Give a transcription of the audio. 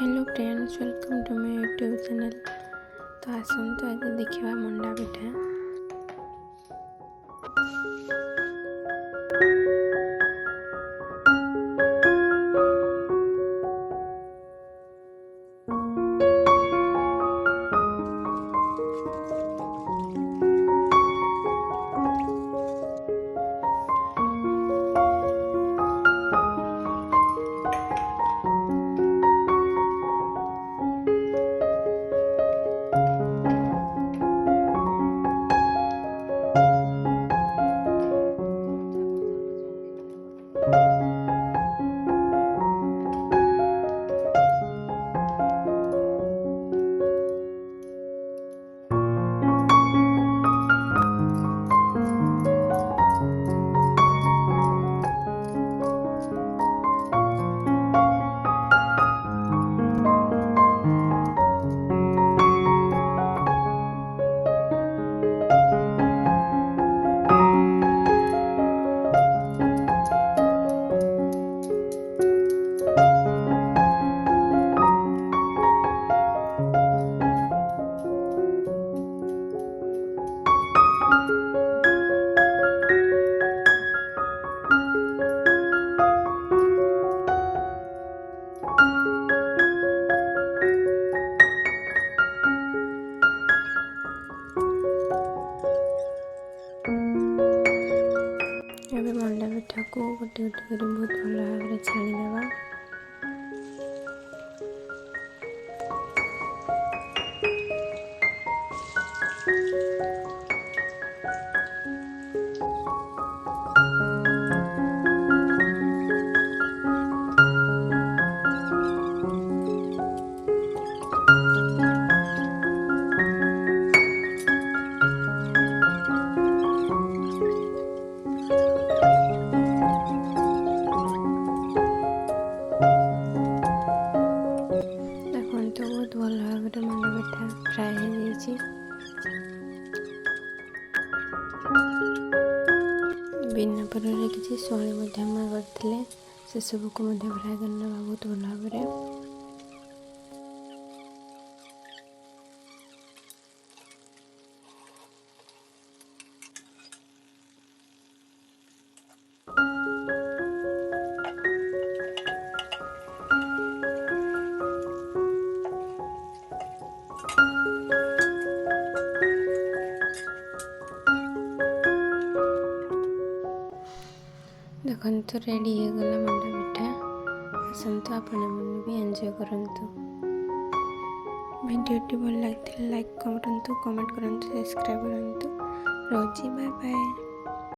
Hello friends, welcome to my YouTube channel. तो आसतु आज देखा मंडा पिठा। ଏବେ ମଣ୍ଡା ପିଠାକୁ ଗୋଟି ଗୋଟି କରି ବହୁତ ଭଲ ଭାବରେ ଛାଣିଦେବା। तो बहुत भल भाव मंडा पिठा फ्राए हो जाइए। बिना पर किसी शैली करते से सबको फ्राए करना बहुत भल भाव। देखो रेडी हो गला मंडा पिठा। आसतु आपण भी एंजॉय करंतु। वीडियोटी भल लगे लाइक करंतु, कमेंट करंतु, सब्सक्राइब करंतु। रोजी बाय बाय।